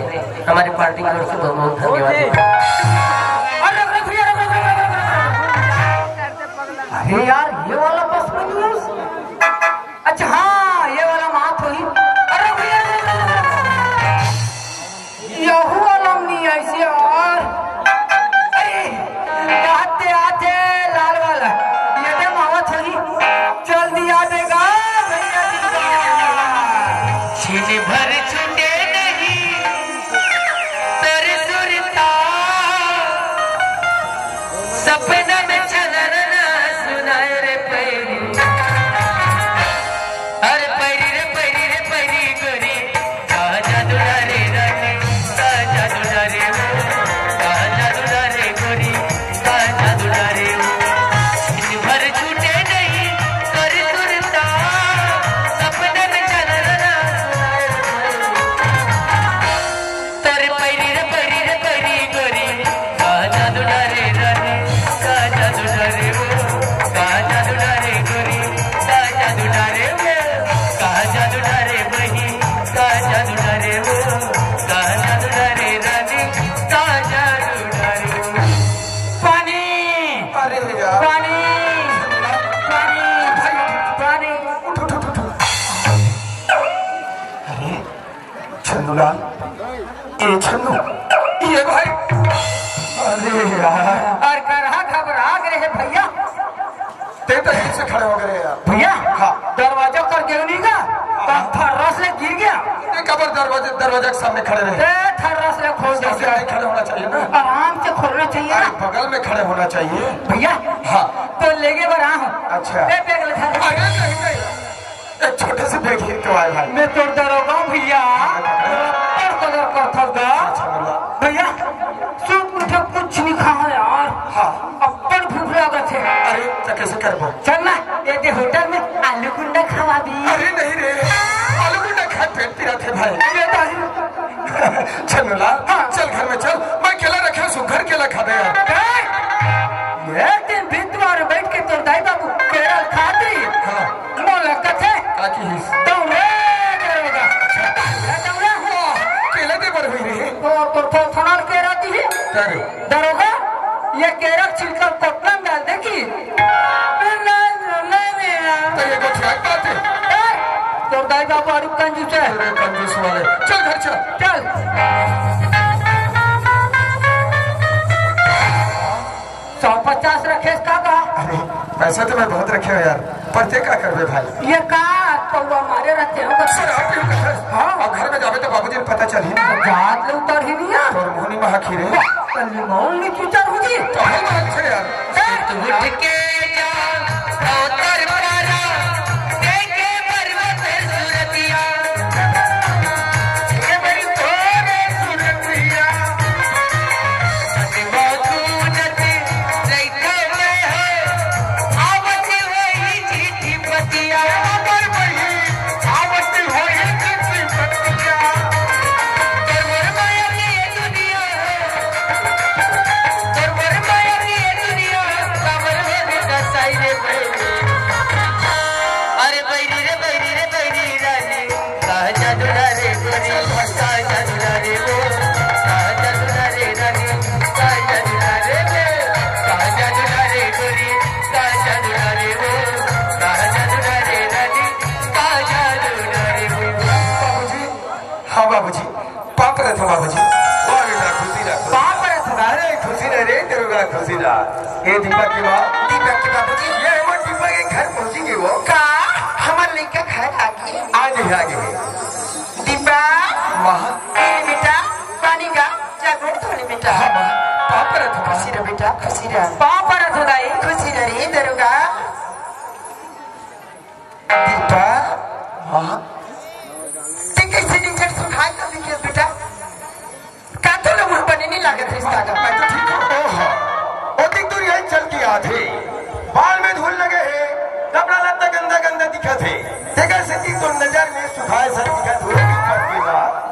हमारी पार्टी की ओर से बहुत बहुत धन्यवाद। अरे यार ये वाला बस में न्यूज़ अच्छा हाँ ये वाला मात हुई। अरे भैया यहू वाला नहीं ऐसे और अरे आते आते लाल वाला ये तो मावत हुई चल दिया देगा भैया छीन भर छूटे नहीं तेरे सुरता सपना में चलना सुनाए रे पैरी। अरे पैरी रे पैरी रे पैरी गोरी कहा जादू रे रानी कहा जादू रे कहा जादू रे गोरी कहा जादू रे छीन भर छूटे नहीं तेरे सुरता सपना में चलना तेरे पैरी रे पैरी गोरी कहा जादू रे रानी कहा जादू रे कहा जादू रे गोरी कहा जादू रे कहा जादू रे बही कहा जादू रे कहा जादू रे रानी कहा जादू रे। पानी अरे यार पानी पानी पानी छन्नूलाल ये छन्नू ये भाई अरे यार और करहा घबरा गए हैं भैया ते तो यहीं से खड़े हो गए यार। भैया हाँ। दरवाजा कर गिरनी का तो फर्रा से गिर गया। ये कबर दरवाजे के सामने खड़े रहे। थर्रा से खोल दे। खड़े होना चाहिए ना, आराम से खोलना चाहिए। अरे बगल में खड़े होना चाहिए भैया। हाँ तो लेके बढ़ा हूँ। अच्छा बैग ले। अरे नहीं एक छोटे से बैग ही तो आए भाई। मैं तो डरोगा भैया। भैया सूट मुझे कुछ नहीं खाओ यार। हाँ अपन भूख लागत है। अरे तो कैसे करबो? चल ना एक होटल में आलू गुंडा खवा दी। अरे नहीं रे, आलू गुंडा खा पेट पीरा थे भाई। चल लाल चल घर में चल, मैं केला रखा सुगर केला खा दे यार। एक दिन भी तुम्हारे बैठ के तो दाई बाबू केला खाती। हाँ मोलकत है काकी हिस दौड़े करेगा। दौड़ा हुआ केला दे पर हुई रे तो थोड़ा केरा दी है। अरे दरोगा ये केरा छिलका कोटला में डाल देगी। तो ये कुछ याद बात है। तो दाई बाबू और कंजूस है। अरे कंजूस वाले चल घर चल। चल 150 रखे इसका का। अरे पैसा तो मैं बहुत रखे हो यार, परते क्या करबे भाई? ये का तो हमारे रहते हो। सर आप क्यों कहते? हाँ अब घर में जावे तो बाबूजी को पता चल ही ना। जात ले उतर ही नहीं और मोहनी महा खीरे कल मोहन नहीं उतर हो जी। तो हम अच्छे यार उठ के जा उतर पारा देखे पर्वत सूरतिया ये बड़ी थोड़े सूरतिया मौजूदत रैठे में है आवत वही चिट्ठी पतिया अमर वही आवत वही चिट्ठी पतिया करवर माया ये दुनिया करवर माया ये दुनिया कबर में दसाई रे अरे बैरी रे रानी कहा जादू रे गोरी कहा जादू रे वो कहा जादू रे रानी कहा जादू रे वे कहा जादू रे गोरी कहा जादू रे वो कहा जादू रे रानी कहा जादू रे वो। बाबूजी। हाँ बाबूजी पाप रहे थे बाबूजी। खुशी रहा पाप रहे थे। अरे खुशी रह रे तेरे खुशी रहा। ये दीपक की बात दीपक के बाबूजी ये हम दीपक के घर पहुंचेंगे वो का हमार लड़का घर आगे आगे दीपा वहाँ बेटा पानी का जागो थोड़ी बेटा। पाप रहे थे खुशी रह बेटा खुशी रह पाप रहे थे दाई। खुशी रह रे दरोगा। दीपा हाँ ते कैसे नीचे सुखाई तो देखिए बेटा का तो लोग बने नहीं लागत रिश्ता का। मैं तो ठीक हूँ। ओहो ओतिक दूर यही चल के आते बाल में धूल लगे है, कपड़ा लत्ता गंदा दिखा थे जगह से की तो नजर में सुखाए सर दिखा धूल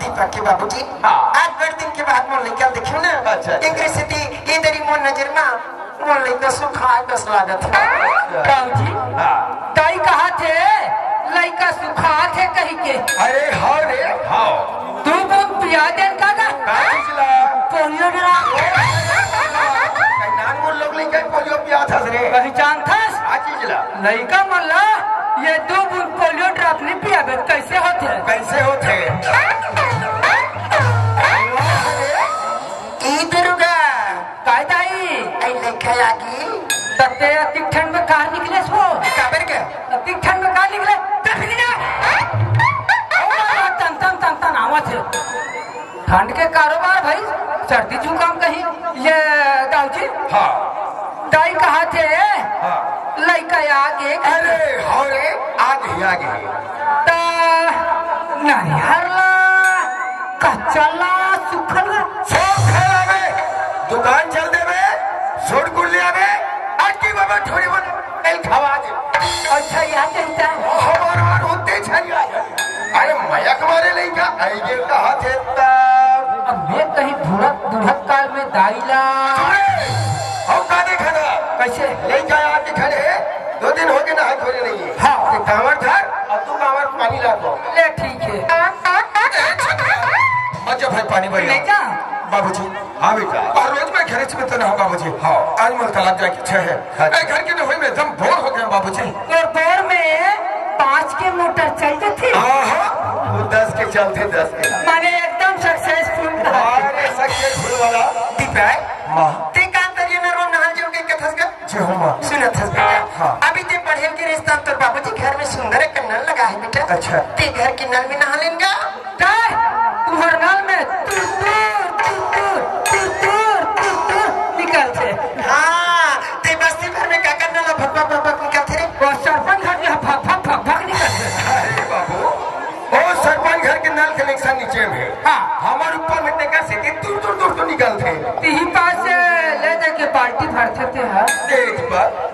दीपक के बाबूजी हाँ। आज बड़े दिन के बाद मोल लेकर देखियो ना। अच्छा। एक रेसिपी ये तेरी मोल नजर में मोल लेकर सुखाए बस लागत है। बाबूजी हाँ दाई कहा थे लड़का सुखा थे कहीं के। अरे हाउ रे हाउ तू बहुत पिया देन का पिछला पोलियो डरा नान मोल लोग लेके पोलियो पिया था रे पहचान था आचिजला लड़का मल्ला ये 2 बूंद पोलियो ड्रॉप नहीं पिया कैसे होते। कैसे होते ई दरोगा काय दाई आई लेखा आगी तते अति ठंड में कहाँ निकले सो काबर के अति ठंड में कहाँ निकले तन आवाज है। ठंड के कारोबार भाई सर्दी जुकाम कहीं ये दाऊजी। हाँ दाई कहा थे हाँ लड़का आगे अरे हाउ रे आगे नरिहरला कच्चा सुखल सब खेला में दुकान चल दे में छोड़ गुलिया में आज की बाबा थोड़ी बहुत एल खवा दे। अच्छा यहाँ कहता है हमार होते छरिया अरे मया कमारे लेगा आई गेल का हाथ है तब अब मैं कहीं बुढ़त काल में दाईला हम का देखा ना कैसे लेगा आके खड़े 2 दिन हो गए ना हाथ धोने नहीं है। हाँ कांवर धर और तू कांवर पानी ला दो। ले ठीक है मजा भाई पानी भर ले जा बाबूजी। हाँ बेटा और रोज मैं घर में तो ना हो बाबूजी। हाँ आज मैं तालाब जाके इच्छा है घर के हुई में एकदम बोर हो गया बाबूजी। और बोर में 5 के मोटर चलते थे। वो 10 के चलते 10 के माने एकदम सक्सेसफुल। अरे सक्सेसफुल वाला दीपक माँ ते का तरिया में रो नहा जो के कथस का जी हूँ माँ सुनत हस बेटा। हाँ। अभी ते पढ़े के रिश्ता तो बाबूजी घर में सुंदर एक नल लगा है बेटा। अच्छा। ते घर के नल में नहा लेंगा काय कनेक्शन नीचे में। हाँ। हमारे ऊपर में देखा से दूर दूर दूर तो निकलते। तीही पास से ले जाके बाल्टी भरते थे। हाँ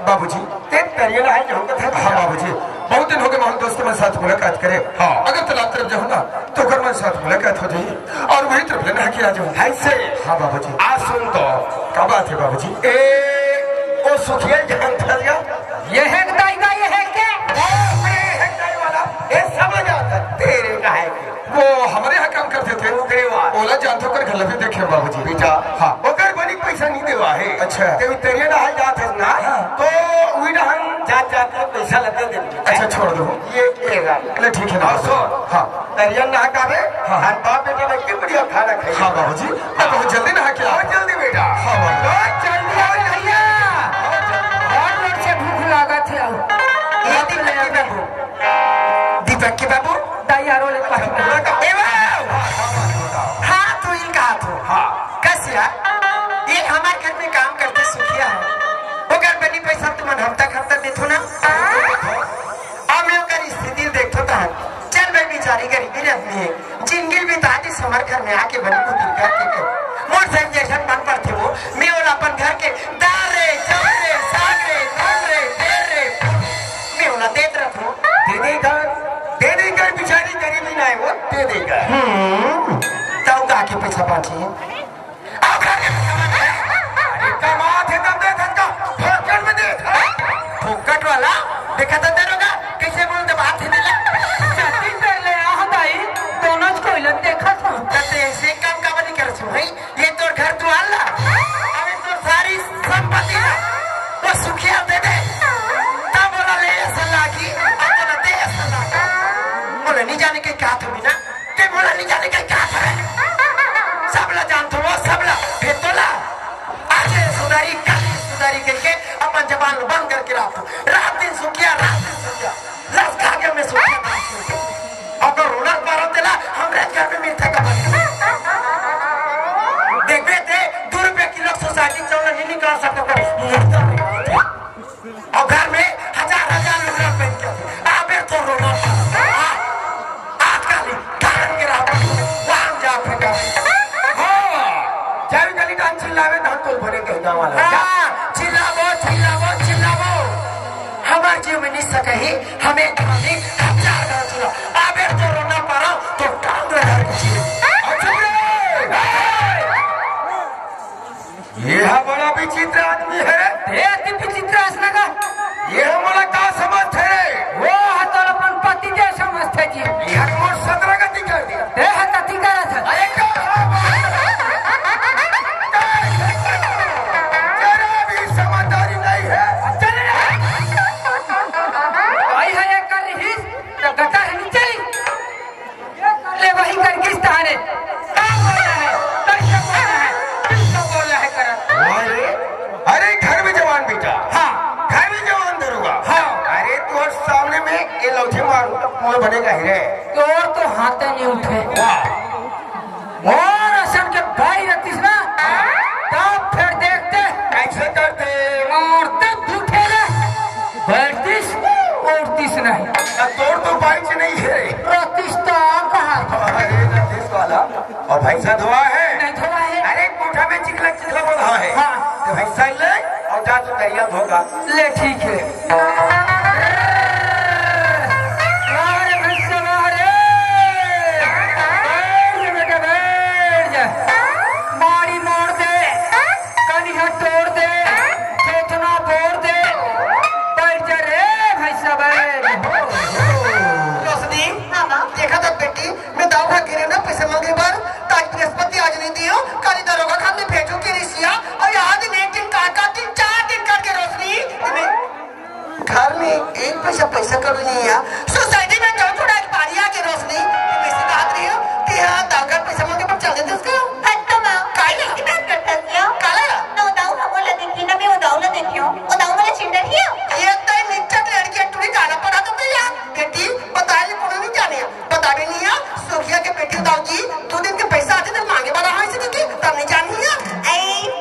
बाबूजी ते तरिया है जो था। हाँ बाबूजी बहुत दिन हो गए मोहन दोस्तों में साथ मुलाकात करे। हाँ अगर तालाब तरफ जाओ ना तो अगर मैं साथ मुलाकात हो जाइए और वही तरफ लेना है कि आ जाओ ऐसे। हाँ बाबूजी आज सुन तो क्या बात है बाबूजी। ओ सुखिया जहां था ये है दाई का ये है क्या? ये समझ आता तेरे का है वो हमारे यहाँ काम करते थे ओला जानते कर घर भी देखे बाबूजी बेटा। हाँ ओकर बनी पैसा नहीं देवा है। अच्छा तेरी तेरे ना जात है ना तो वही ना हम जात जाते पैसा लगते दे। अच्छा छोड़ दो ये ले ठीक है ना सुन। हाँ तेरिया ना कावे। हाँ बाप बेटा ने कितनी बढ़िया खाना खाई। हाँ बाबूजी मैं बहुत जल्दी नहा के आओ जल्दी बेटा। हाँ बाबू जल्दी आओ भैया और लोग से भूख लगा थे। दीपक के बाबू तैयारों ले हाँ तो इनका हाथ हो। हाँ कैसे ये हमारे घर में काम करते सुखिया है वो घर बनी पैसा तुम हफ्ता देथो ना। अब मैं ओकर स्थिति देखो तो चल भाई बेचारी गरीबी आदमी है जिंदगी भी ताती समर घर में आके बनी को दिल करके मोटरसाइकिल जैसा मन पर थे वो मैं और अपन घर के दारे चमरे सागरे नोरे तेरे मैं ओला देत रखो दे देगा बेचारी गरीबी ना है वो दे देगा। ताऊ का के पैसा पाची है अब घर के कमा थे तब दे था फोकट में दे था फोकट वाला देखा था तेरोगा कैसे बोलते बात ही दिला जल्दी कर ले आ दाई दोनों को इलन देखा था। कहते ऐसे काम का नहीं कर सो भाई ये तो घर तू आला अबे तो सारी संपत्ति ना वो सुखिया दे दे तब बोला ले सलाह की बोला दे सलाह बोला नहीं जाने के क्या था बिना ते बोला नहीं जाने के क्या था सबला जानतो वो सबला फिर तोला आज सुधारी करके अपन जबान बंद करके रात दिन सुखिया रस खा के मैं सुखिया अगर रोना मारो तेला हम रेत घर में मिलता का देख बेटे 2 रुपए किलो सोसाइटी चौला नहीं निकाल सकते और घर में हजार रुपया पहन के आबे तो रोना आजकल कारण के रावण वहां जा फेंका चाबी गली डांस चिल्लावे धान तोल भरे के गांव वाला। चिल्लावो हमारे जीव में नहीं सके ही हमें हजार गाँव चुना आबे तो रोना पारा तो टांग ये बड़ा विचित्र आदमी है। अति विचित्र असना का ये हमारा का समझ है वो हतल अपन पति दे समझते जी यह मोर 17 गति कर दिया दे हतती करा था। तेरा भी समझदारी नहीं है। आई है ये कर ही तो गटा है नीचे ले वही कर किस तारे क्या बोला है कैसे बोला है किसको बोला है कर। अरे घर में जवान बेटा। हाँ घर में जवान दरोगा। हाँ अरे तू सामने में ये लौठी मार मुंह बनेगा ही रे तो हाथ नहीं उठे और असन के भाई रतीस ना तब फिर देखते कैसे करते और तब उठे रे बैठतीस उड़तीस नहीं तोड़ तो बाइक नहीं है रतीस तो कहा अरे रतीस वाला और भैंसा धोआ है नहीं थोड़ा है। अरे कोठा में चिकला बोधा है। हाँ तो भैंसा ले और जा तो दरिया धोगा ले ठीक है। मारी मोड़ दे कनिया तोड़ दे चौथना बोर दे बैठ जा रे भाई सब रोशनी देखा था बेटी मैं दाव खा गिरे ना पैसे मांगे बार ताज बृहस्पति आज नहीं दियो काली दरोगा खान में भेजो के रिसिया और यहाँ दिन 1 दिन काट 4 दिन करके रोशनी घर में एक पैसा करो नहीं है सोसाइटी में जो थोड़ा पारिया के रोशनी पैसे बात रही हो कि हाँ दावघर पैसा मांगे पर चल देते उसको ये तो निच्चक लड़की टूरी गाना पड़ा तो यार बेटी बताए कौन नहीं जाने बता भी नहीं है सोफिया के बेटी दाऊ जी 2 दिन के पैसा आते तो मांगे वाला है से दीदी तब नहीं जानी है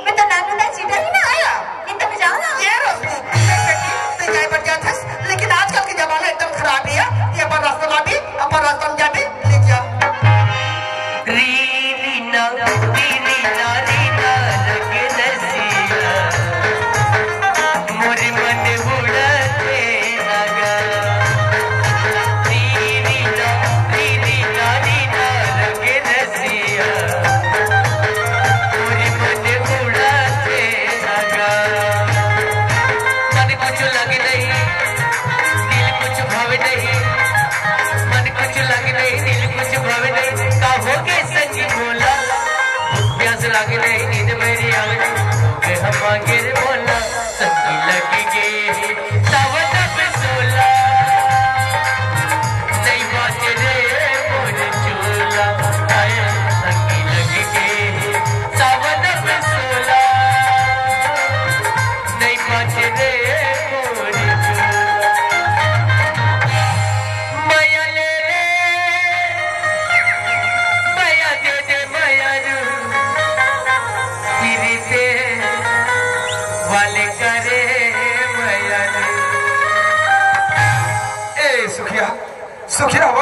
मैं तो नाम ना सीधा ही ना आया इतना भी जाओ ना ये रोशनी बेटी तो जाए बढ़ जाता लेकिन आजकल के जमाना एकदम खराब है ये अपन रास्ता में भी अपन रास्ता में जा भी ले जा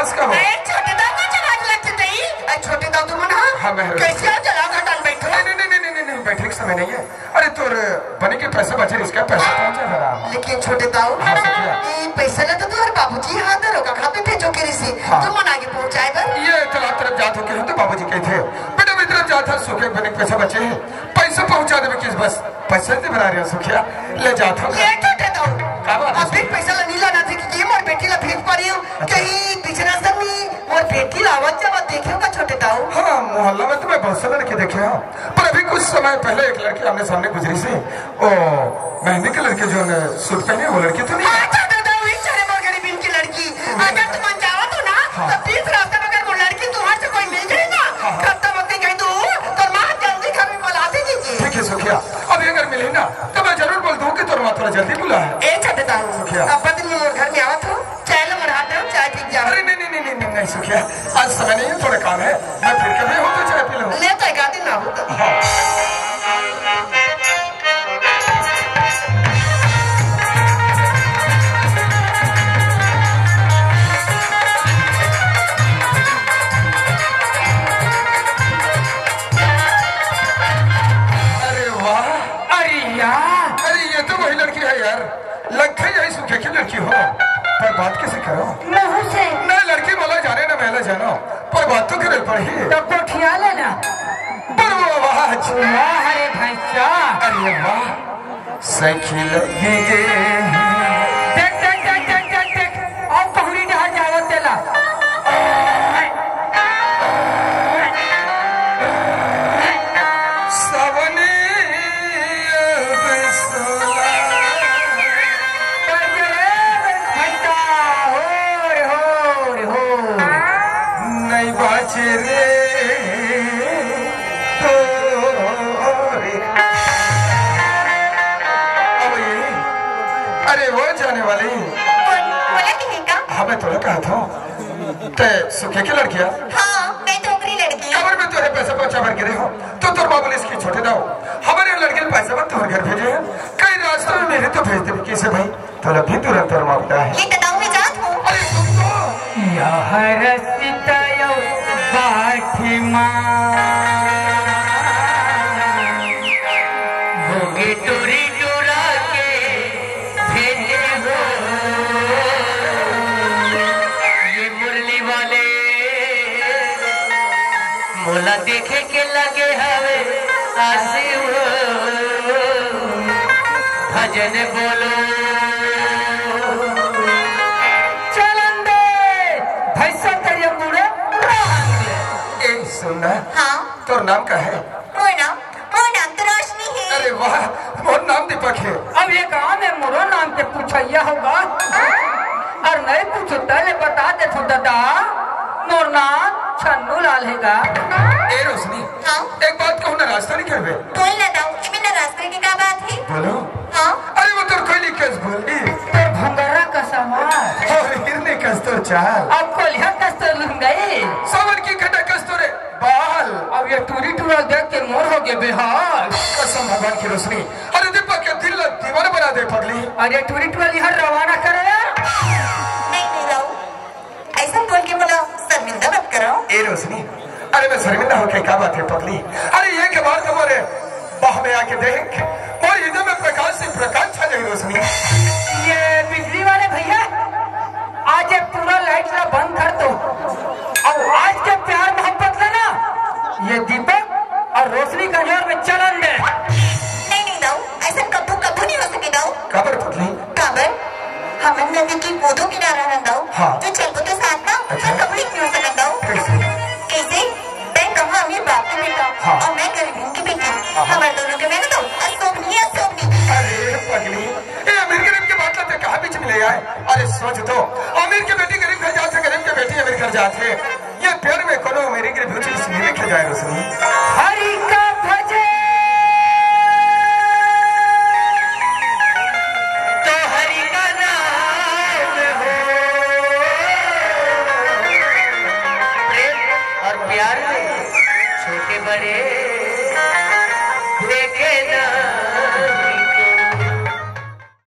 बदमाश का हो। छोटे दाऊ का जवाब लगते नहीं। छोटे दाऊ तुम ना हाँ मैं कैसे आप जला घटाल बैठो। नहीं बैठने का समय नहीं है। अरे तोर बने के पैसे बचे इसका पैसा पहुंचा जरा। लेकिन छोटे दाऊ हाँ सखिया पैसा ना तो तुम्हारे बाबूजी हाथ दे रोका खाते भेजो के रिसी तुम मन आगे पहुंचाए बर ये तालाब तरफ जात हो के तो बाबूजी कहे थे बेटा मेरी तरफ जाता सुखे बने के पैसे बचे हैं पैसा पहुंचा देवे किस बस पैसे से बना रहे हो सुखिया ले जात हो। ये छोटे दाऊ का बात अब फिर पैसा ला नीला ना थी कि ये मोर बेटी ला भेज पा रही हूं कहीं पिछड़ा सब में मोर बेटी ला आवाज जब देखियो का छोटे दाऊ। हाँ मोहल्ला में तो मैं बहुत से लड़के देखे हैं पर अभी कुछ समय पहले एक लड़की आमने सामने गुजरी से ओ महीने के लड़के जो सूट पहने वो लड़की तो नहीं अगर तुम जाओ तो ना तो बीच रास्ते में अगर वो लड़की तुम्हारे से कोई मिल जाए ना खत्ता मत्ती कहीं तो माँ जल्दी घर में बुला दीजिए। ठीक है सुखिया अभी अगर मिले ना तो मैं जरूर बोल दूँ कि तुम माँ थोड़ा जल्दी बुला है। ए छठता हूँ सुखिया अब बदल में घर में आवत हो चाय लो मरा दो चाय पी जाओ। अरे नहीं सुखिया आज समय नहीं है थोड़ा काम है मैं फिर कभी हो तो चाय पी लूँ। ले तो एक आदि ना हो लगता यही सुखे की लड़की हो पर बात कैसे करो न लड़की बोला जाने न महिला जानो पर बात तो करे पड़ी तो कोठिया लेना पर वो आवाज वाह अरे भैंसा अरे वाह सखी लगी देख और पहुरी जहाँ जाओ तेला अरे वो जाने वाली हाँ मैं थोड़ा कहा था ते सुखे की लड़कियाँ हाँ मैं डोगरी लड़की खबर में तुझे पैसा पहुंचा भर गिरे हो तो तुर बाबू ने इसकी छोटे दाओ हमारे लड़के पैसा मत तुम्हारे घर भेजे हैं कई रास्ते में मेरे तो भेज दे कैसे भाई थोड़ा भी तुरंत और मांगता है ये कदाऊ में जात हूँ। अरे तुम तो यह रसिता यो बाठी भोगे टोरी टोरा के भेजे हो ये मुरली वाले मोला देखे के लगे हवे आसे हो भजन बोलो चलन दे भैसा तेरे मुड़े सुनना हाँ तो नाम का है मोर नाम तो रोशनी है। अरे वाह मोर नाम दीपक है। अब ये गाँव में मोरो नाम के पूछैया होगा और नहीं पूछो पहले बता दे तो दादा मोर नाम छन्नू लाल हैगा। ए रोशनी हाँ एक बात कहूँ ना रास्ता नहीं करवे बोल ना दाऊ इसमें ना रास्ते की क्या बात है। बोलो हाँ अरे वो तो कोई कस बोली तो भंगारा का सामान और हिरने कस तो चाल अब कोलिया कस तो लुंगाई सावन की खटा कस तो रे बाल अब ये टूरी टूरा देख के मोर हो गए बेहाल कसम भगवान की रोशनी अरे दीपक के दिल दीवाना बना दे पगली। अरे टूरी टूरा यहाँ रवाना करे नहीं दाऊ ऐसा बोल के बोला शर्मिंदा मत करो। ए रोशनी अरे मैं शर्मिंदा होके क्या बात है पगली अरे ये के बाद तुम्हारे बाह में आके देख और इधर में प्रकाश से प्रकाश छा जाए रोशनी। ये बिजली वाले भैया आज एक पूरा लाइट ला बंद कर दो और आज के प्यार मोहब्बत लेना ये दीपक और रोशनी का घर में चलन दे। नहीं दाऊ ऐसा कबू नहीं हो सके दाऊ। काबर पगली काबर हमन नदी की बोधो किनारा ना दाऊ हाँ जो चलबो तो साथ ना अच्छा कबड़ी नहीं हो सके दाऊ। कैसे मैं कहा अमीर बाप की बेटा हाँ और मैं गरीबों की बेटी हमारे दोनों के मैंने दाऊ अशोभनी अरे पगली ये अमीर गरीब की बात लाते कहाँ बीच में ले आए। अरे सोच तो अमीर की बेटी गरीब घर जाते गरीब की बेटी अमीर घर जाते ये प्यार में कोनो मेरी गरीब बीच में लेके जाए रोशनी।